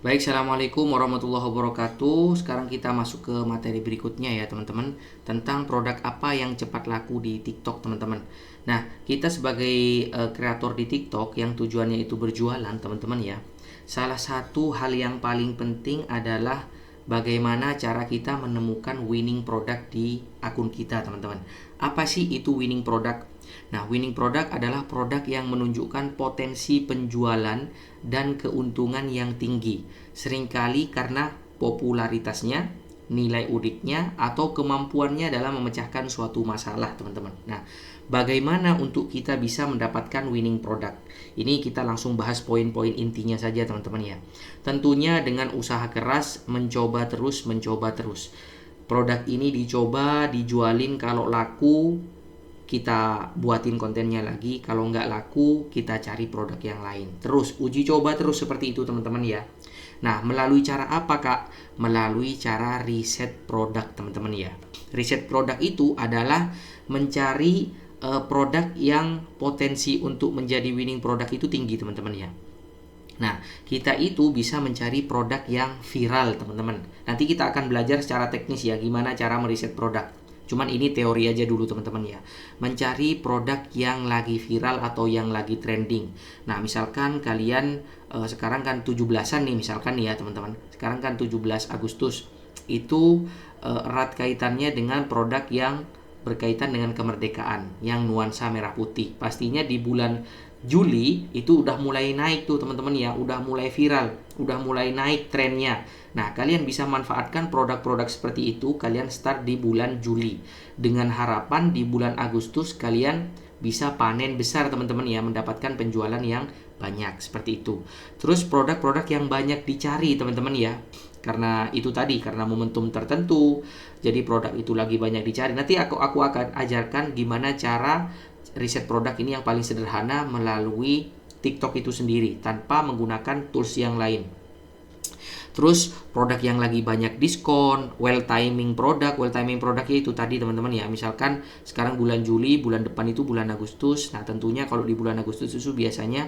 Baik, Assalamualaikum warahmatullahi wabarakatuh. Sekarang kita masuk ke materi berikutnya ya teman-teman, tentang produk apa yang cepat laku di TikTok teman-teman. Nah, kita sebagai kreator di TikTok yang tujuannya itu berjualan teman-teman ya, salah satu hal yang paling penting adalah bagaimana cara kita menemukan winning product di akun kita teman-teman. Apa sih itu winning product? Nah, winning product adalah produk yang menunjukkan potensi penjualan dan keuntungan yang tinggi. Seringkali karena popularitasnya, nilai uniknya, atau kemampuannya dalam memecahkan suatu masalah, teman-teman. Nah, bagaimana untuk kita bisa mendapatkan winning product? Ini kita langsung bahas poin-poin intinya saja, teman-teman ya. Tentunya dengan usaha keras, mencoba terus. Produk ini dicoba, dijualin, kalau laku kita buatin kontennya lagi, kalau nggak laku kita cari produk yang lain. Terus uji coba terus seperti itu teman-teman ya. Nah, melalui cara apa kak? Melalui cara riset produk teman-teman ya. Riset produk itu adalah mencari produk yang potensi untuk menjadi winning produk itu tinggi teman-teman ya. Nah, kita itu bisa mencari produk yang viral teman-teman. Nanti kita akan belajar secara teknis ya, gimana cara meriset produk. Cuman ini teori aja dulu teman-teman ya. Mencari produk yang lagi viral atau yang lagi trending. Nah, misalkan kalian sekarang kan 17-an nih misalkan nih ya teman-teman. Sekarang kan 17 Agustus. Itu erat kaitannya dengan produk yang berkaitan dengan kemerdekaan yang nuansa merah putih. Pastinya di bulan Juli itu udah mulai naik tuh teman-teman ya, udah mulai viral, udah mulai naik trennya. Nah, kalian bisa manfaatkan produk-produk seperti itu, kalian start di bulan Juli. Dengan harapan di bulan Agustus kalian bisa panen besar teman-teman ya, mendapatkan penjualan yang banyak seperti itu. Terus produk-produk yang banyak dicari teman-teman ya. Karena itu tadi, karena momentum tertentu, jadi produk itu lagi banyak dicari. Nanti aku akan ajarkan gimana cara riset produk ini yang paling sederhana melalui TikTok itu sendiri tanpa menggunakan tools yang lain. Terus produk yang lagi banyak diskon, well timing produknya itu tadi teman-teman ya. Misalkan sekarang bulan Juli, bulan depan itu bulan Agustus. Nah, tentunya kalau di bulan Agustus itu biasanya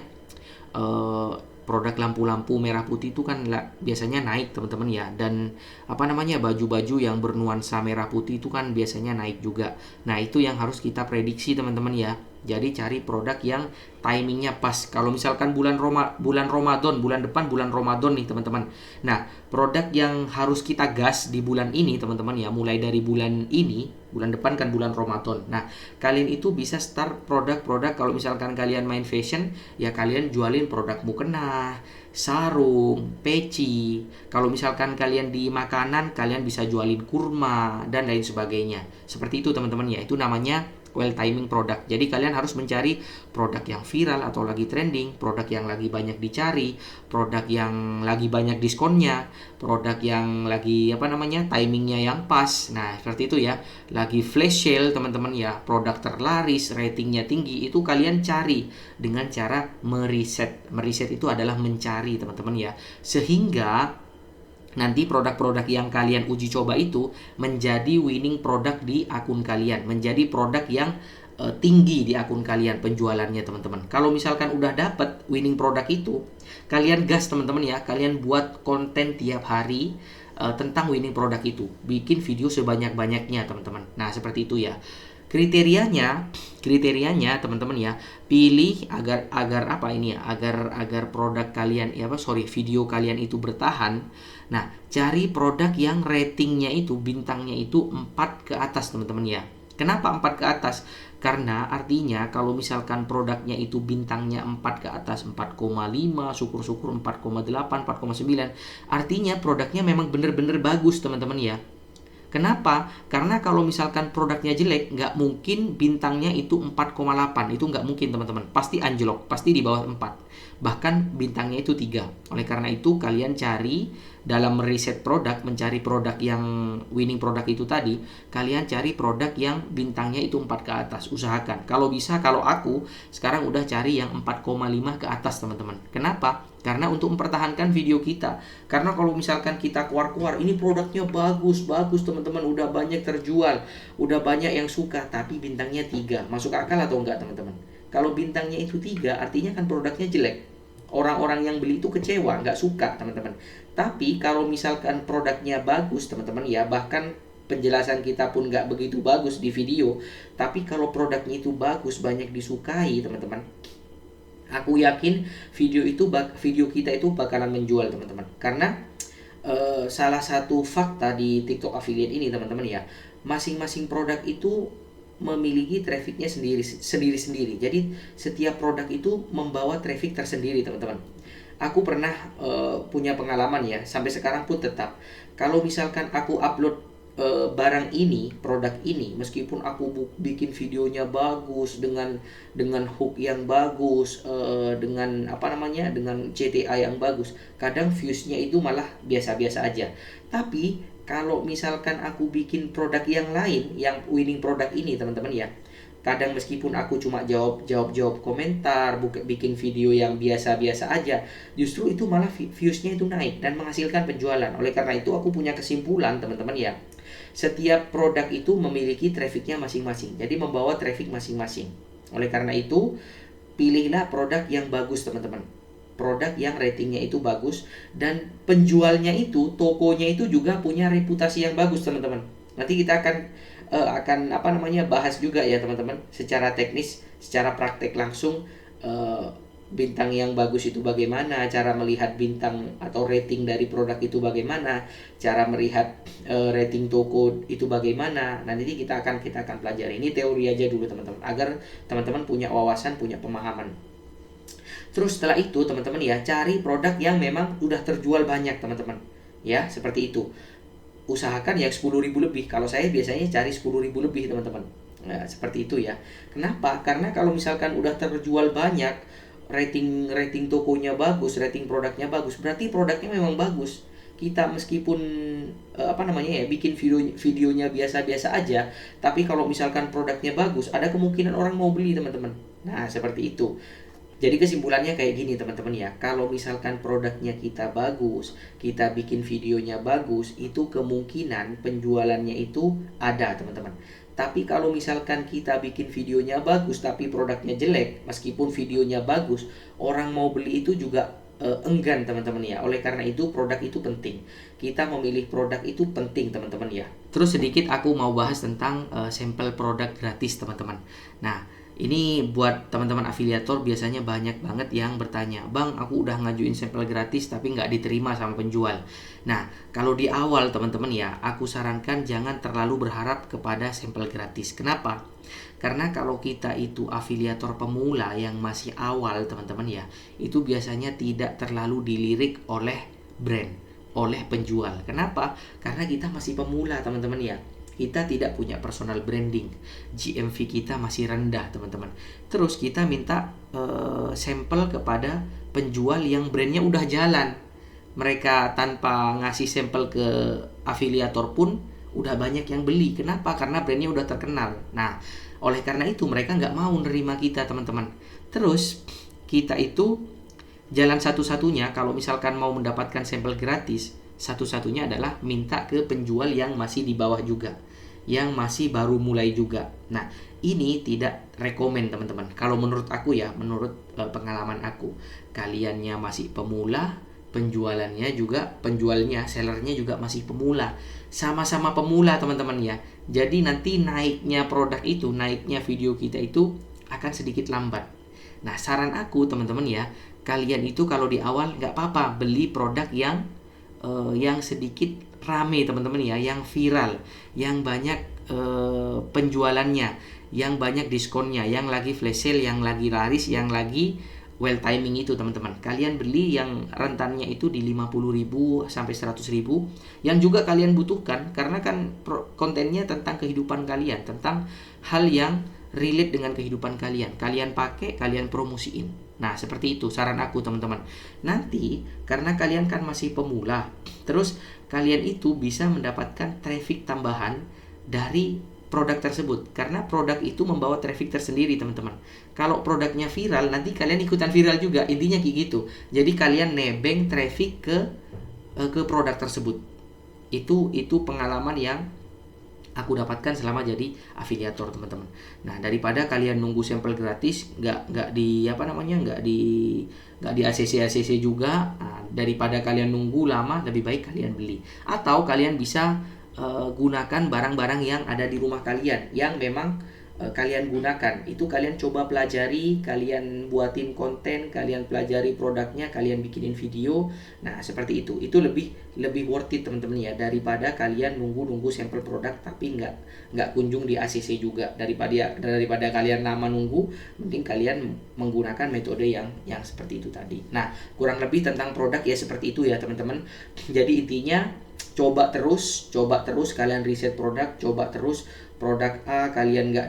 eh, produk lampu-lampu merah putih itu kan biasanya naik teman-teman ya, dan baju-baju yang bernuansa merah putih itu kan biasanya naik juga. Nah, itu yang harus kita prediksi teman-teman ya. Jadi cari produk yang timingnya pas. Kalau misalkan bulan Ramadan, bulan depan bulan Ramadan nih teman-teman. Nah, produk yang harus kita gas di bulan ini teman-teman ya, mulai dari bulan ini, bulan depan kan bulan Ramadan. Nah, kalian itu bisa start produk-produk. Kalau misalkan kalian main fashion, ya kalian jualin produk mukena, sarung, peci. Kalau misalkan kalian di makanan, kalian bisa jualin kurma dan lain sebagainya. Seperti itu teman-teman ya. Itu namanya well timing product. Jadi kalian harus mencari produk yang viral atau lagi trending, produk yang lagi banyak dicari, produk yang lagi banyak diskonnya, produk yang lagi timingnya yang pas. Nah, seperti itu ya. Lagi flash sale teman-teman ya, produk terlaris, ratingnya tinggi, itu kalian cari dengan cara meriset. Meriset itu adalah mencari teman-teman ya. Sehingga nanti produk-produk yang kalian uji coba itu menjadi winning product di akun kalian, menjadi produk yang tinggi di akun kalian penjualannya teman-teman. Kalau misalkan udah dapet winning product itu, kalian gas teman-teman ya, kalian buat konten tiap hari tentang winning product itu, bikin video sebanyak-banyaknya teman-teman. Nah, seperti itu ya. Kriterianya teman-teman ya, pilih agar agar produk kalian video kalian itu bertahan. Nah, cari produk yang ratingnya itu, bintangnya itu 4 ke atas teman-teman ya. Kenapa 4 ke atas? Karena artinya kalau misalkan produknya itu bintangnya 4 ke atas, 4,5, syukur-syukur 4,8, 4,9, artinya produknya memang benar-benar bagus teman-teman ya. Kenapa? Karena kalau misalkan produknya jelek, nggak mungkin bintangnya itu 4,8. Itu nggak mungkin teman-teman. Pasti anjlok, pasti di bawah 4. Bahkan bintangnya itu 3. Oleh karena itu kalian cari dalam meriset produk, mencari produk yang winning produk itu tadi, kalian cari produk yang bintangnya itu 4 ke atas. Usahakan. Kalau bisa, kalau aku sekarang udah cari yang 4,5 ke atas teman-teman. Kenapa? Karena untuk mempertahankan video kita. Karena kalau misalkan kita keluar-keluar, ini produknya bagus teman-teman, udah banyak terjual, udah banyak yang suka, tapi bintangnya 3, masuk akal atau enggak teman-teman? Kalau bintangnya itu 3, artinya kan produknya jelek. orang-orang yang beli itu kecewa, nggak suka teman-teman. Tapi kalau misalkan produknya bagus teman-teman ya, bahkan penjelasan kita pun nggak begitu bagus di video, tapi kalau produknya itu bagus, banyak disukai teman-teman, aku yakin video kita itu bakalan menjual teman-teman. Karena salah satu fakta di TikTok affiliate ini teman-teman ya, masing-masing produk itu memiliki trafficnya sendiri-sendiri. Jadi setiap produk itu membawa traffic tersendiri teman-teman. Aku pernah punya pengalaman ya, sampai sekarang pun tetap. Kalau misalkan aku upload barang ini, produk ini, meskipun aku bikin videonya bagus dengan hook yang bagus, dengan apa namanya, dengan CTA yang bagus, kadang viewsnya itu malah biasa-biasa aja. Tapi kalau misalkan aku bikin produk yang lain, yang winning produk ini teman-teman ya, kadang meskipun aku cuma jawab komentar, bikin video yang biasa-biasa aja, justru itu malah viewsnya itu naik dan menghasilkan penjualan. Oleh karena itu aku punya kesimpulan teman-teman ya, setiap produk itu memiliki trafficnya masing-masing, jadi membawa traffic masing-masing. Oleh karena itu pilihlah produk yang bagus teman-teman, produk yang ratingnya itu bagus, dan penjualnya itu, tokonya itu juga punya reputasi yang bagus teman-teman. Nanti kita akan apa namanya, bahas juga ya teman-teman, secara teknis, secara praktek langsung, bintang yang bagus itu bagaimana, cara melihat bintang atau rating dari produk itu bagaimana, cara melihat rating toko itu bagaimana. Nanti kita akan pelajari. Ini teori aja dulu teman-teman, agar teman-teman punya wawasan, punya pemahaman. Terus setelah itu teman-teman ya, cari produk yang memang udah terjual banyak teman-teman ya, seperti itu. Usahakan ya 10.000 lebih. Kalau saya biasanya cari 10.000 lebih teman-teman. Nah, seperti itu ya. Kenapa? Karena kalau misalkan udah terjual banyak, rating tokonya bagus, rating produknya bagus, berarti produknya memang bagus. Kita meskipun apa namanya ya, bikin videonya biasa-biasa aja, tapi kalau misalkan produknya bagus, ada kemungkinan orang mau beli teman-teman. Nah, seperti itu. Jadi kesimpulannya kayak gini teman-teman ya, kalau misalkan produknya kita bagus, kita bikin videonya bagus, itu kemungkinan penjualannya itu ada teman-teman. Tapi kalau misalkan kita bikin videonya bagus tapi produknya jelek, meskipun videonya bagus, orang mau beli itu juga enggan teman-teman ya. Oleh karena itu produk itu penting. Kita memilih produk itu penting teman-teman ya. Terus sedikit aku mau bahas tentang sampel produk gratis teman-teman. Nah, ini buat teman-teman afiliator biasanya banyak banget yang bertanya, "Bang, aku udah ngajuin sampel gratis tapi nggak diterima sama penjual." Nah, kalau di awal teman-teman ya, aku sarankan jangan terlalu berharap kepada sampel gratis. Kenapa? Karena kalau kita itu afiliator pemula yang masih awal teman-teman ya, itu biasanya tidak terlalu dilirik oleh brand, oleh penjual. Kenapa? Karena kita masih pemula teman-teman ya. Kita tidak punya personal branding, GMV kita masih rendah teman-teman. Terus kita minta sampel kepada penjual yang brandnya udah jalan. Mereka tanpa ngasih sampel ke afiliator pun udah banyak yang beli. Kenapa? Karena brandnya udah terkenal. Nah, oleh karena itu mereka nggak mau nerima kita teman-teman. Terus kita itu jalan satu-satunya kalau misalkan mau mendapatkan sampel gratis, satu-satunya adalah minta ke penjual yang masih di bawah juga, yang masih baru mulai juga. Nah, ini tidak rekomen teman-teman. Kalau menurut aku ya, menurut pengalaman aku, kaliannya masih pemula, penjualnya, sellernya juga masih pemula. Sama-sama pemula teman-teman ya. Jadi nanti naiknya produk itu, naiknya video kita itu akan sedikit lambat. Nah, saran aku teman-teman ya, kalian itu kalau di awal nggak apa-apa beli produk yang sedikit rame teman-teman ya, yang viral, yang banyak penjualannya, yang banyak diskonnya, yang lagi flash sale, yang lagi laris, yang lagi well timing itu teman-teman. Kalian beli yang rentannya itu di 50.000 sampai 100.000 yang juga kalian butuhkan, karena kan kontennya tentang kehidupan kalian, tentang hal yang relate dengan kehidupan kalian. Kalian pakai, kalian promosiin. Nah, seperti itu saran aku teman-teman. Nanti karena kalian kan masih pemula, terus kalian itu bisa mendapatkan traffic tambahan dari produk tersebut, karena produk itu membawa traffic tersendiri teman-teman. Kalau produknya viral, nanti kalian ikutan viral juga, intinya kayak gitu. Jadi kalian nebeng traffic ke produk tersebut. Itu pengalaman yang aku dapatkan selama jadi afiliator teman-teman. Nah, daripada kalian nunggu sampel gratis, nggak di apa namanya, nggak di ACC juga. Nah, daripada kalian nunggu lama, lebih baik kalian beli. Atau kalian bisa gunakan barang-barang yang ada di rumah kalian yang memang kalian gunakan. Itu kalian coba pelajari, kalian buatin konten, kalian pelajari produknya, kalian bikinin video. Nah, seperti itu. Itu lebih worth it teman-teman ya, daripada kalian nunggu sampel produk tapi nggak kunjung di ACC juga. Daripada kalian lama nunggu, mending kalian menggunakan metode yang seperti itu tadi. Nah, kurang lebih tentang produk ya seperti itu ya teman-teman. Jadi intinya coba terus kalian riset produk, coba terus. Produk A kalian nggak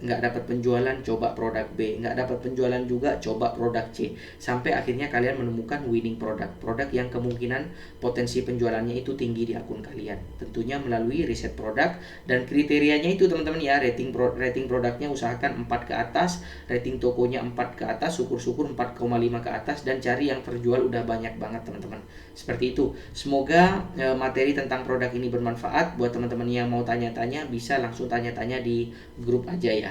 dapat penjualan, coba produk B, nggak dapat penjualan juga, coba produk C, sampai akhirnya kalian menemukan winning produk yang kemungkinan potensi penjualannya itu tinggi di akun kalian. Tentunya melalui riset produk, dan kriterianya itu teman-teman ya, rating produknya usahakan 4 ke atas, rating tokonya 4 ke atas, syukur-syukur 4,5 ke atas, dan cari yang terjual udah banyak banget teman-teman. Seperti itu. Semoga materi tentang produk ini bermanfaat buat teman-teman yang mau tanya-tanya, bisa langsung tanya-tanya di grup aja ya.